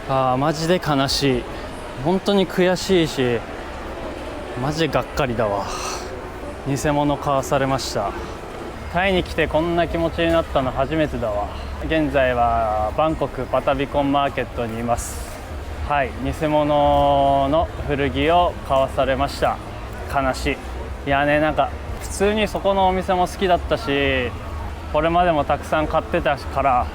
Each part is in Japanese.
マジで悲しい。本当に悔しいし、マジでがっかりだわ。偽物買わされました。タイに来てこんな気持ちになったの初めてだわ。現在はバンコクパタビコンマーケットにいます。はい、偽物の古着を買わされました。悲しい。いやね、なんか普通にそこのお店も好きだったし、これまでもたくさん買ってたから、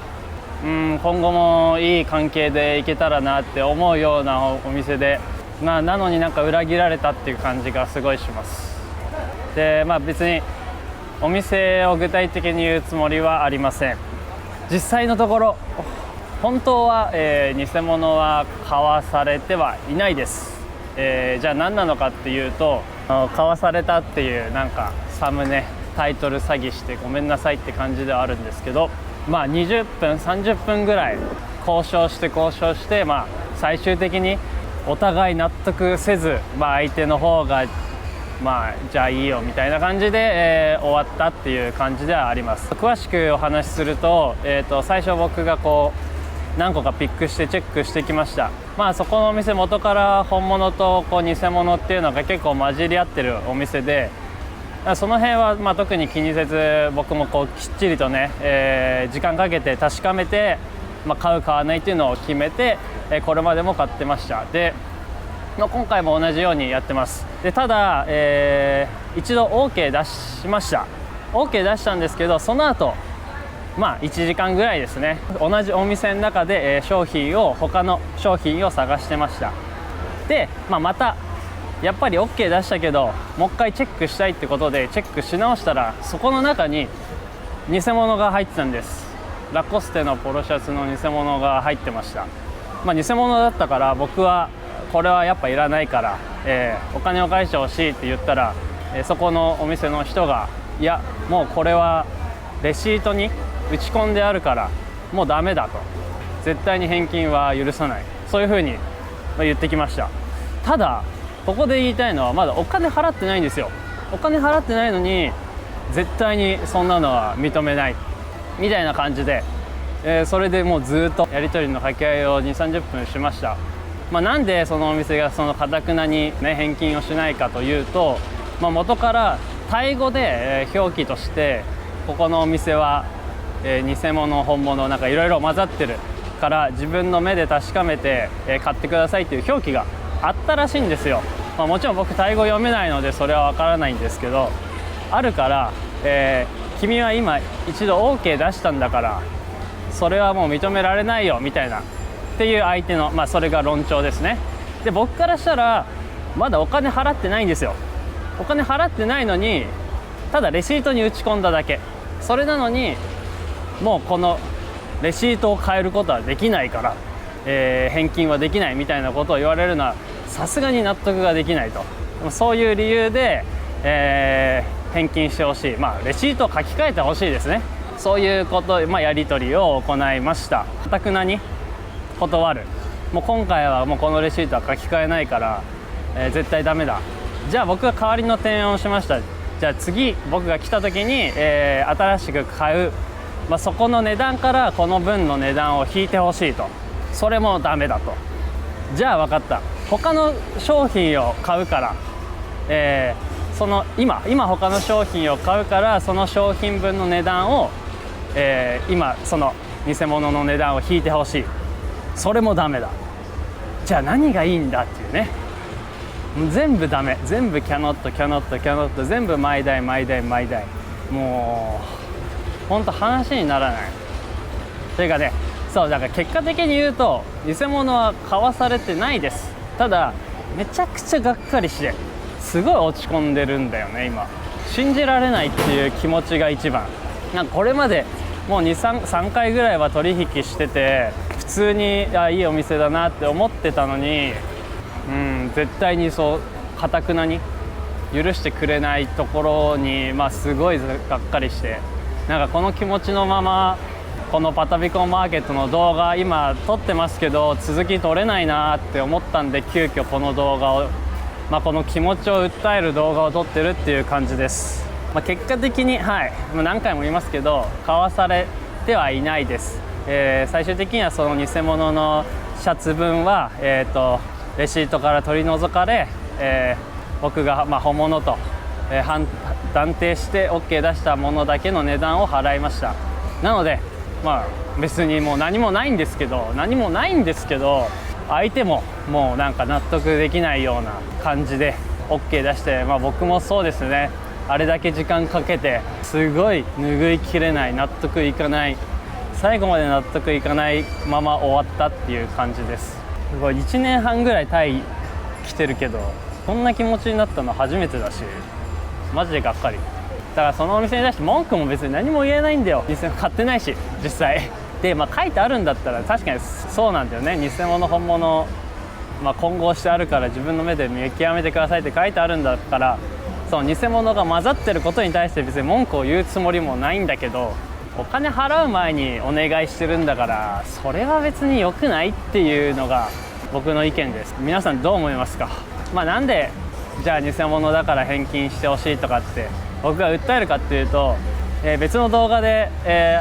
今後もいい関係でいけたらなって思うようなお店で、なのになんか裏切られたっていう感じがすごいします。で、別にお店を具体的に言うつもりはありません。実際のところ本当は、偽物は買わされてはいないです。じゃあ何なのかっていうと、買わされたっていうなんかサムネタイトル詐欺してごめんなさいって感じではあるんですけど、20分30分ぐらい交渉して、最終的にお互い納得せず、相手の方がじゃあいいよみたいな感じで、終わったっていう感じではあります。詳しくお話しすると、最初僕が何個かピックしてチェックしてきました。そこのお店元から本物と偽物っていうのが結構混じり合ってるお店で、その辺は特に気にせず、僕もきっちりとね、時間かけて確かめて、買う買わないっていうのを決めて、これまでも買ってました。で、今回も同じようにやってます。で、ただ、一度 OK 出しました。 OK 出したんですけど、その後1時間ぐらいですね、同じお店の中で、他の商品を探してました。で、またやっぱり OK 出したけど、もう一回チェックしたいってことでチェックし直したら、そこの中に偽物が入ってたんです。ラコステのポロシャツの偽物が入ってました。偽物だったから、僕はこれはやっぱいらないから、お金を返してほしいって言ったら、そこのお店の人が、いやもうこれはレシートに打ち込んであるからもうダメだと、絶対に返金は許さない、そういうふうに言ってきました。ただここで言いたいのは、まだお金払ってないんですよ。お金払ってないのに絶対にそんなのは認めないみたいな感じで、それでもうずっとやり取りの掛け合いを 2,30 分しました。なんでそのお店がその頑なに、返金をしないかというと、元からタイ語で、表記としてここのお店は、偽物本物なんかいろいろ混ざってるから、自分の目で確かめて、買ってくださいっていう表記があったらしいんですよ。もちろん僕タイ語読めないのでそれはわからないんですけど、あるから、君は今一度 OK 出したんだからそれはもう認められないよみたいなっていう相手の、それが論調ですね。で、僕からしたらまだお金払ってないんですよ。お金払ってないのに、ただレシートに打ち込んだだけ。それなのにもうこのレシートを変えることはできないから、返金はできないみたいなことを言われるのはさすがに納得ができないと。そういう理由で、返金してほしい、レシートを書き換えてほしいですね。そういうこと、やり取りを行いました。頑なに断る。もう今回はもうこのレシートは書き換えないから、絶対ダメだ。じゃあ僕が代わりの提案をしました。じゃあ次僕が来た時に、新しく買う、そこの値段からこの分の値段を引いてほしいと。それもダメだと。じゃあ分かった、他の商品を買うから、今他の商品を買うからその商品分の値段を、今その偽物の値段を引いてほしい。それもダメだ。じゃあ何がいいんだっていうね。全部ダメ、全部キャノット、全部毎台、もうほんと話にならない。というかね、そうだから結果的に言うと偽物は買わされてないです。ただめちゃくちゃがっかりしてすごい落ち込んでるんだよね。今信じられないっていう気持ちが一番。なんかこれまでもう3回ぐらいは取引してて、普通にいいお店だなって思ってたのに、絶対にそう頑なに許してくれないところに、すごいがっかりして、なんかこの気持ちのままこのパタビコンマーケットの動画今撮ってますけど、続き撮れないなって思ったんで、急遽この動画を、この気持ちを訴える動画を撮ってるっていう感じです。結果的に何回も言いますけど買わされてはいないです。最終的にはその偽物のシャツ分は、レシートから取り除かれ、僕が本物と、断定して OK 出したものだけの値段を払いました。なので別にもう何もないんですけど相手ももうなんか納得できないような感じで OK 出して、僕もそうですね、あれだけ時間かけてすごい拭いきれない、納得いかない、最後まで納得いかないまま終わったっていう感じです。すごい1年半ぐらいタイ来てるけどこんな気持ちになったの初めてだし、マジでがっかり。だからそのお店に対して文句も別に何も言えないんだよ。店買ってないし実際で、書いてあるんだったら確かにそうなんだよね。偽物本物、混合してあるから自分の目で見極めてくださいって書いてあるんだから、その偽物が混ざってることに対して別に文句を言うつもりもないんだけど、お金払う前にお願いしてるんだからそれは別に良くないっていうのが僕の意見です。皆さんどう思いますか？なんでじゃあ偽物だから返金してほしいとかって僕が訴えるかっていうと、別の動画で、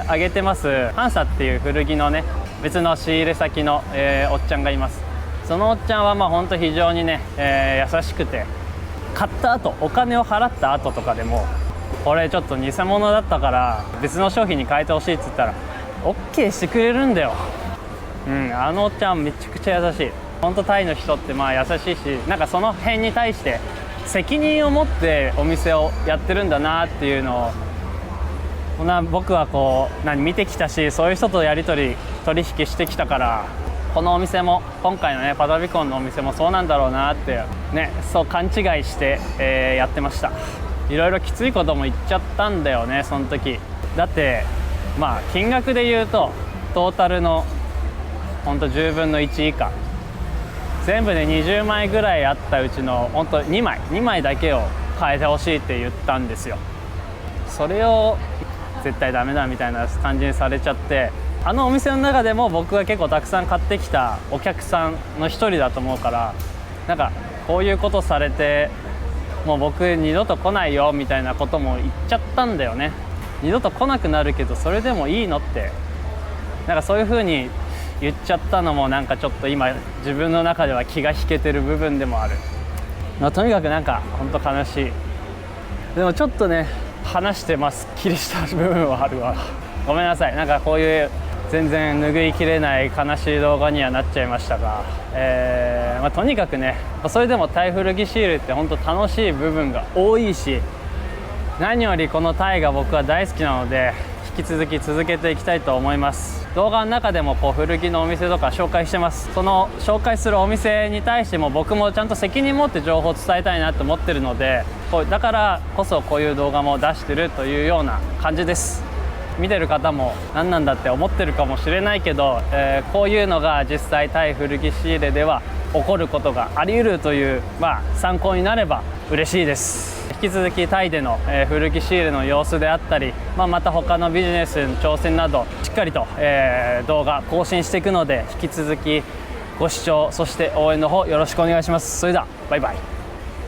上げてますハンサっていう古着のね別の仕入れ先の、おっちゃんがいます。そのおっちゃんは本当非常にね、優しくて、買った後お金を払った後とかでもこれちょっと偽物だったから別の商品に変えてほしいっつったら OK してくれるんだよ。あのおっちゃんめちゃくちゃ優しい。本当タイの人って優しいし、なんかその辺に対して責任を持ってお店をやってるんだなっていうのを僕は見てきたし、そういう人と取引してきたから、このお店も今回のねパタビコンのお店もそうなんだろうなってね、そう勘違いして、やってました。いろいろきついことも言っちゃったんだよねその時。だって金額で言うとトータルの本当10分の1以下、全部で20枚ぐらいあったうちの本当2枚だけを変えてほしいって言ったんですよ。それを絶対ダメだみたいな感じにされちゃって、あのお店の中でも僕が結構たくさん買ってきたお客さんの一人だと思うから、なんかこういうことされてもう僕二度と来ないよみたいなことも言っちゃったんだよね。二度と来なくなるけどそれでもいいのって、なんかそういう風に言っちゃったのもなんかちょっと今自分の中では気が引けてる部分でもある。とにかくなんか本当悲しい。でもちょっとね話してすっきりした部分はあるわ。ごめんなさい、なんかこういう全然拭いきれない悲しい動画にはなっちゃいましたが、とにかくねそれでもタイ古着シールって本当楽しい部分が多いし、何よりこのタイが僕は大好きなので引き続き続けていきたいと思います。動画の中でも古着のお店とか紹介してます。その紹介するお店に対しても僕もちゃんと責任持って情報を伝えたいなと思ってるので、だからこそこういう動画も出してるというような感じです。見てる方も何なんだって思ってるかもしれないけど、こういうのが実際タイ古着仕入れでは起こることがあり得るという、参考になれば嬉しいです。引き続きタイでの、古着仕入れの様子であったり、また他のビジネスの挑戦などしっかりと、動画更新していくので、引き続きご視聴そして応援の方よろしくお願いします。それではバイバイ。